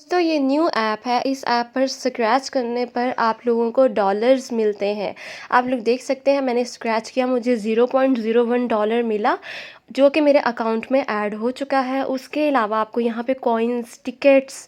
तो ये new app है। इस ऐप पर स्क्रैच करने पर आप लोगों को डॉलर्स मिलते हैं। आप लोग देख सकते हैं, मैंने स्क्रैच किया, मुझे $0.01 मिला, जो कि मेरे अकाउंट में ऐड हो चुका है। उसके अलावा आपको यहाँ पे कॉइन्स, टिकट्स,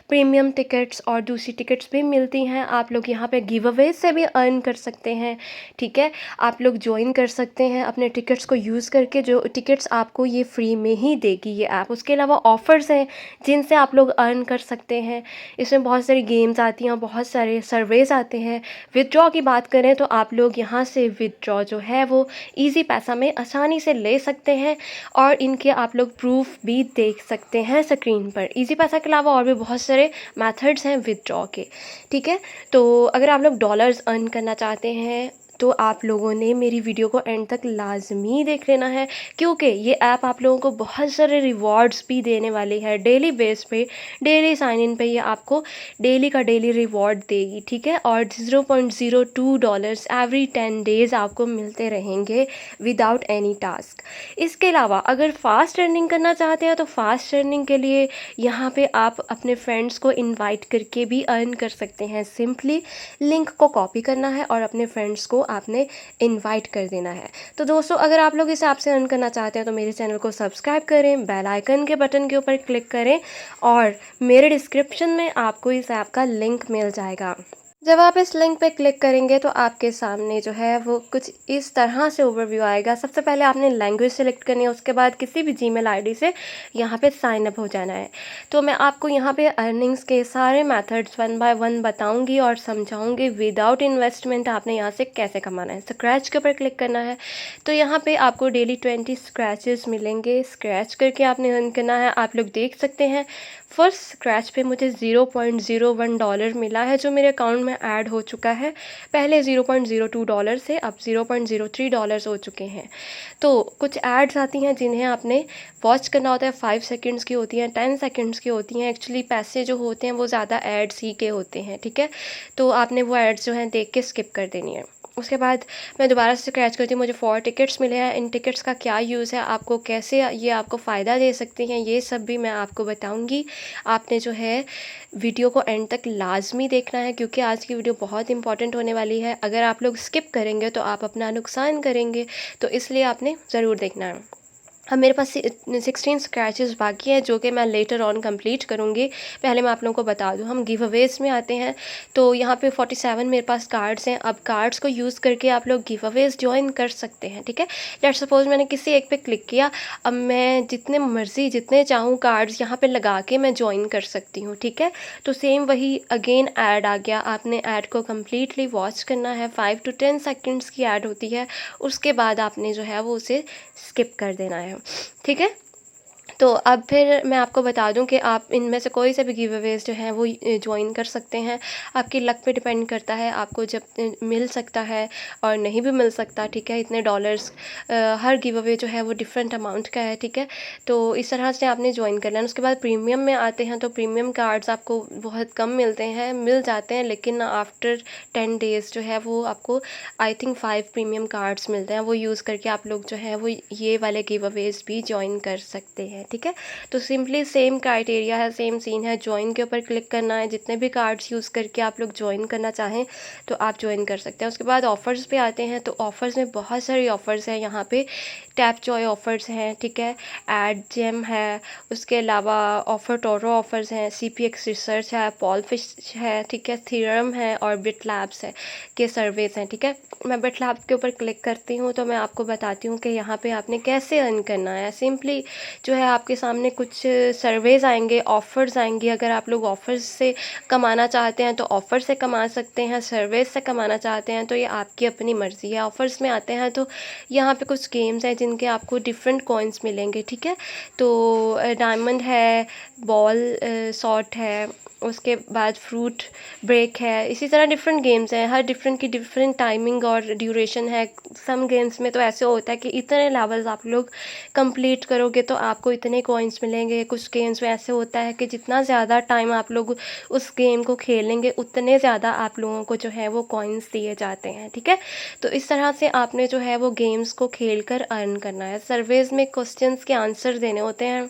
प्रीमियम टिकट्स और दूसरी टिकट्स भी मिलती हैं। आप लोग यहाँ पे गिव अवे से भी अर्न कर सकते हैं। ठीक है, आप लोग ज्वाइन कर सकते हैं अपने टिकट्स को यूज़ करके। जो टिकट्स आपको ये फ्री में ही देगी ये ऐप। उसके अलावा ऑफ़र्स हैं जिनसे आप लोग अर्न कर सकते हैं। इसमें बहुत सारी गेम्स आती हैं, बहुत सारे सर्वेज आते हैं। विदड्रॉ की बात करें तो आप लोग यहाँ से विदड्रॉ जो है वो ईज़ी पैसा में आसानी से ले सकते हैं और इनके आप लोग प्रूफ भी देख सकते हैं स्क्रीन पर। ईज़ी पैसा के अलावा और भी बहुत सारे मेथड्स हैं विदड्रॉ के। ठीक है, तो अगर आप लोग डॉलर्स अर्न करना चाहते हैं तो आप लोगों ने मेरी वीडियो को एंड तक लाजमी देख लेना है, क्योंकि ये ऐप आप लोगों को बहुत सारे रिवॉर्ड्स भी देने वाली है। डेली बेस पे, डेली साइन इन पे ये आपको डेली का डेली रिवॉर्ड देगी। ठीक है, और $0.02 एवरी 10 डेज़ आपको मिलते रहेंगे विदाउट एनी टास्क। इसके अलावा अगर फास्ट अर्निंग करना चाहते हैं तो फास्ट अर्निंग के लिए यहाँ पे आप अपने फ्रेंड्स को इनवाइट करके भी अर्न कर सकते हैं। सिंपली लिंक को कॉपी करना है और अपने फ्रेंड्स को आपने इनवाइट कर देना है। तो दोस्तों, अगर आप लोग इस ऐप से अर्न करना चाहते हैं तो मेरे चैनल को सब्सक्राइब करें, बेल आइकन के बटन के ऊपर क्लिक करें और मेरे डिस्क्रिप्शन में आपको इस ऐप का लिंक मिल जाएगा। जब आप इस लिंक पे क्लिक करेंगे तो आपके सामने जो है वो कुछ इस तरह से ओवरव्यू आएगा। सबसे पहले आपने लैंग्वेज सेलेक्ट करनी है, उसके बाद किसी भी जीमेल आईडी से यहाँ पे साइन अप हो जाना है। तो मैं आपको यहाँ पे अर्निंग्स के सारे मेथड्स वन बाय वन बताऊँगी और समझाऊँगी विदाउट इन्वेस्टमेंट आपने यहाँ से कैसे कमाना है। स्क्रैच के ऊपर क्लिक करना है तो यहाँ पर आपको डेली 20 स्क्रैचेस मिलेंगे। स्क्रैच करके आपने अर्न करना है। आप लोग देख सकते हैं फर्स्ट स्क्रैच पे मुझे $0.01 मिला है, जो मेरे अकाउंट में ऐड हो चुका है। पहले $0.02 से अब $0.03 हो चुके हैं। तो कुछ एड्स आती हैं जिन्हें आपने वॉच करना होता है। 5 सेकंड्स की होती हैं, 10 सेकंड्स की होती हैं। एक्चुअली पैसे जो होते हैं वो ज़्यादा एड्स ही के होते हैं। ठीक है, तो आपने वो एड्स जो हैं देख के स्किप कर देनी है। उसके बाद मैं दोबारा से स्क्रैच करती हूँ। मुझे 4 टिकट्स मिले हैं। इन टिकट्स का क्या यूज़ है, आपको कैसे ये आपको फ़ायदा दे सकते हैं, ये सब भी मैं आपको बताऊँगी। आपने जो है वीडियो को एंड तक लाजमी देखना है, क्योंकि आज की वीडियो बहुत इंपॉर्टेंट होने वाली है। अगर आप लोग स्किप करेंगे तो आप अपना नुकसान करेंगे, तो इसलिए आपने ज़रूर देखना है। अब मेरे पास 16 स्क्रैचेस बाकी हैं जो कि मैं लेटर ऑन कंप्लीट करूँगी। पहले मैं आप लोगों को बता दूँ, हम गिव अवेज़ में आते हैं। तो यहाँ पे 47 मेरे पास कार्ड्स हैं। अब कार्ड्स को यूज़ करके आप लोग गिव अवेज़ ज्वाइन कर सकते हैं। ठीक है, लेट्स सपोज़ मैंने किसी एक पे क्लिक किया। अब मैं जितने मर्ज़ी जितने चाहूँ कार्ड्स यहाँ पे लगा के मैं ज्वाइन कर सकती हूँ। ठीक है, तो सेम वही अगेन ऐड आ गया। आपने ऐड को कम्प्लीटली वॉच करना है। 5 to 10 सेकेंड्स की ऐड होती है। उसके बाद आपने जो है वो उसे स्किप कर देना है। ठीक है, तो अब फिर मैं आपको बता दूं कि आप इनमें से कोई से भी गिव अवेज़ जो हैं वो ज्वाइन कर सकते हैं। आपकी लक पे डिपेंड करता है, आपको जब मिल सकता है और नहीं भी मिल सकता। ठीक है, इतने डॉलर्स हर गिव अवे जो है वो डिफरेंट अमाउंट का है। ठीक है, तो इस तरह से आपने ज्वाइन कर लेना। उसके बाद प्रीमियम में आते हैं तो प्रीमियम कार्ड्स आपको बहुत कम मिल जाते हैं, लेकिन आफ्टर 10 डेज़ जो है वो आपको आई थिंक 5 प्रीमियम कार्ड्स मिलते हैं। वो यूज़ करके आप लोग जो है वो ये वाले गिव अवेज़ भी ज्वाइन कर सकते हैं। ठीक है, तो सिंपली सेम क्राइटेरिया है, सेम सीन है। ज्वाइन के ऊपर क्लिक करना है। जितने भी कार्ड्स यूज़ करके आप लोग ज्वाइन करना चाहें तो आप ज्वाइन कर सकते हैं। उसके बाद ऑफ़र्स पे आते हैं तो ऑफ़र्स में बहुत सारी ऑफ़र्स हैं। यहाँ पे टैप जॉय ऑफ़र्स हैं। ठीक है, एड जेम है, उसके अलावा ऑफ़र टोरो ऑफ़र्स हैं, CPX रिसर्च है, पॉलफिश है, ठीक है, थीरम है और बिट लैब्स है के सर्वेस हैं। ठीक है, मैं बिट लैब के ऊपर क्लिक करती हूँ तो मैं आपको बताती हूँ कि यहाँ पे आपने कैसे अर्न करना है। सिंपली जो है आपके सामने कुछ सर्वेज आएंगे, ऑफ़र्स आएंगे। अगर आप लोग ऑफ़र्स से कमाना चाहते हैं तो ऑफ़र से कमा सकते हैं, सर्वेज से कमाना चाहते हैं तो ये आपकी अपनी मर्ज़ी है। ऑफ़र्स में आते हैं तो यहाँ पे कुछ गेम्स हैं जिनके आपको डिफरेंट कॉइन्स मिलेंगे। ठीक है, तो डायमंड है, बॉल शॉट है, उसके बाद फ्रूट ब्रेक है। इसी तरह डिफरेंट गेम्स हैं, हर डिफरेंट की डिफरेंट टाइमिंग और ड्यूरेशन है। सम गेम्स में तो ऐसे होता है कि इतने लेवल्स आप लोग कंप्लीट करोगे तो आपको इतने कॉइन्स मिलेंगे। कुछ गेम्स में ऐसे होता है कि जितना ज़्यादा टाइम आप लोग उस गेम को खेलेंगे उतने ज़्यादा आप लोगों को जो है वो कॉइन्स दिए जाते हैं। ठीक है, तो इस तरह से आपने जो है वो गेम्स को खेल कर अर्न करना है। सर्वेज में क्वेश्चंस के आंसर देने होते हैं।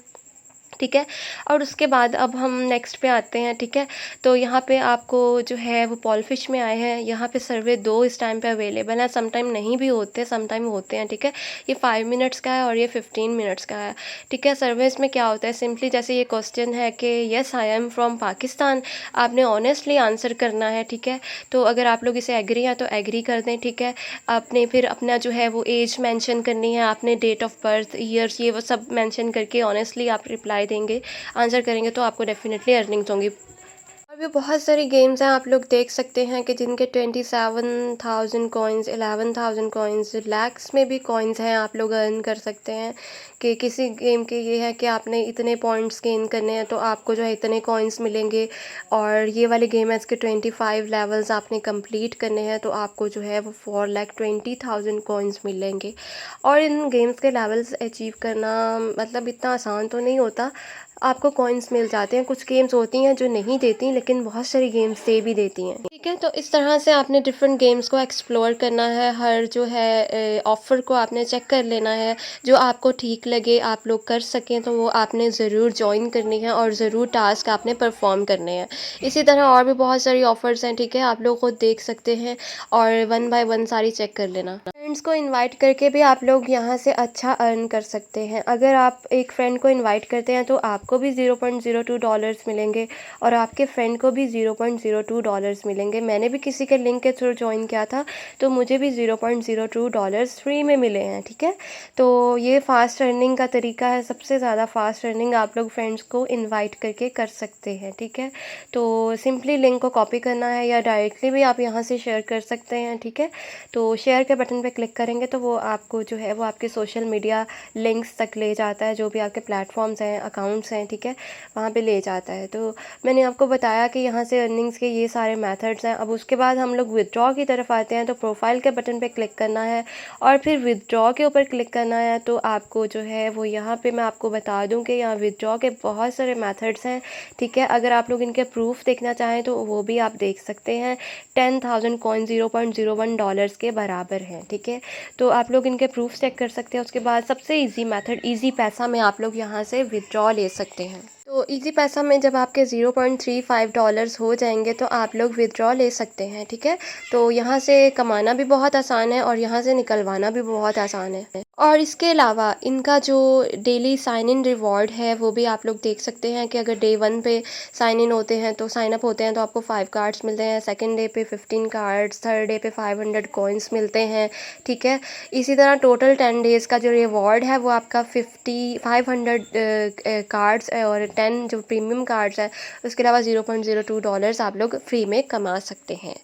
ठीक है। और उसके बाद अब हम नेक्स्ट पे आते हैं, ठीक है। तो यहाँ पे आपको जो है वो पॉलफिश में आए हैं। यहाँ पे सर्वे 2 इस टाइम पे अवेलेबल हैं, सम टाइम नहीं भी होते, सम टाइम होते हैं, ठीक है। ये 5 मिनट्स का है और ये 15 मिनट्स का है, ठीक है। सर्विस में क्या होता है, सिंपली जैसे ये क्वेश्चन है कि yes I am from Pakistan, आपने ऑनेस्टली आंसर करना है, ठीक है। तो अगर आप लोग इसे एग्री हैं तो एग्री कर दें, ठीक है। आपने फिर अपना जो है वो एज मेंशन करनी है, आपने डेट ऑफ बर्थ, ईयर्स, ये वो सब मेंशन करके ऑनेस्टली आप रिप्लाई देंगे, आंसर करेंगे, तो आपको डेफिनेटली अर्निंग्स होंगी। और भी बहुत सारी गेम्स हैं, आप लोग देख सकते हैं कि जिनके 27,000 कॉइन्स, 11,000 कॉइन्स, लैक्स में भी कॉइन्स हैं, आप लोग अर्न कर सकते हैं। कि किसी गेम के ये है कि आपने इतने पॉइंट्स गेन करने हैं तो आपको जो है इतने कॉइन्स मिलेंगे। और ये वाले गेम है इसके 25 लेवल्स आपने कंप्लीट करने हैं तो आपको जो है वो 4,20,000 कॉइन्स मिलेंगे। और इन गेम्स के लेवल्स अचीव करना मतलब इतना आसान तो नहीं होता, आपको कॉइन्स मिल जाते हैं। कुछ गेम्स होती हैं जो नहीं देती, लेकिन बहुत सारी गेम्स दे भी देती हैं, ठीक है। तो इस तरह से आपने डिफरेंट गेम्स को एक्सप्लोर करना है, हर जो है ऑफ़र को आपने चेक कर लेना है, जो आपको ठीक लगे, आप लोग कर सकें तो वो आपने ज़रूर ज्वाइन करनी है और ज़रूर टास्क आपने परफॉर्म करने हैं। इसी तरह और भी बहुत सारी ऑफ़र्स हैं, ठीक है, आप लोग खुद देख सकते हैं और 1 बाय 1 सारी चेक कर लेना। फ्रेंड्स को इनवाइट करके भी आप लोग यहाँ से अच्छा अर्न कर सकते हैं। अगर आप एक फ्रेंड को इनवाइट करते हैं तो आपको भी $0.02 मिलेंगे और आपके फ्रेंड को भी $0.02 मिलेंगे। मैंने भी किसी के लिंक के थ्रू ज्वाइन किया था तो मुझे भी $0.02 फ्री में मिले हैं, ठीक है। तो ये फ़ास्ट अर्निंग का तरीका है, सबसे ज़्यादा फ़ास्ट अर्निंग आप लोग फ्रेंड्स को इन्वाइट करके कर सकते हैं, ठीक है। तो सिंपली लिंक को कॉपी करना है या डायरेक्टली भी आप यहाँ से शेयर कर सकते हैं, ठीक है। तो शेयर के बटन पे क्लिक करेंगे तो वो आपको जो है वो आपके सोशल मीडिया लिंक्स तक ले जाता है, जो भी आपके प्लेटफॉर्म्स हैं, अकाउंट्स हैं, ठीक है, वहाँ पे ले जाता है। तो मैंने आपको बताया कि यहाँ से अर्निंग्स के ये सारे मेथड्स हैं। अब उसके बाद हम लोग विदड्रॉ की तरफ आते हैं, तो प्रोफाइल के बटन पे क्लिक करना है और फिर विदड्रॉ के ऊपर क्लिक करना है। तो आपको जो है वो यहाँ पे मैं आपको बता दूँ कि यहाँ विदड्रॉ के बहुत सारे मेथड्स हैं, ठीक है। अगर आप लोग इनके प्रूफ देखना चाहें तो वो भी आप देख सकते हैं। 10,000 कॉइन $0.01 के बराबर हैं, ठीक है। तो आप लोग इनके प्रूफ चेक कर सकते हैं। उसके बाद सबसे इजी मेथड इजी पैसा में आप लोग यहाँ से विदड्रॉ ले सकते हैं। तो इजी पैसा में जब आपके $0.35 हो जाएंगे तो आप लोग विदड्रॉ ले सकते हैं, ठीक है। तो यहाँ से कमाना भी बहुत आसान है और यहाँ से निकलवाना भी बहुत आसान है। और इसके अलावा इनका जो डेली साइन इन रिवॉर्ड है वो भी आप लोग देख सकते हैं कि अगर डे 1 पे साइन इन होते हैं तो साइन अप होते हैं तो आपको 5 कार्ड्स मिलते हैं, सेकंड डे पे 15 कार्ड्स, थर्ड डे पे 500 कॉइन्स मिलते हैं, ठीक है। इसी तरह टोटल 10 डेज़ का जो रिवॉर्ड है वो आपका 500 कार्ड्स और 10 जो प्रीमियम कार्ड्स है उसके अलावा $0.02 आप लोग फ्री में कमा सकते हैं।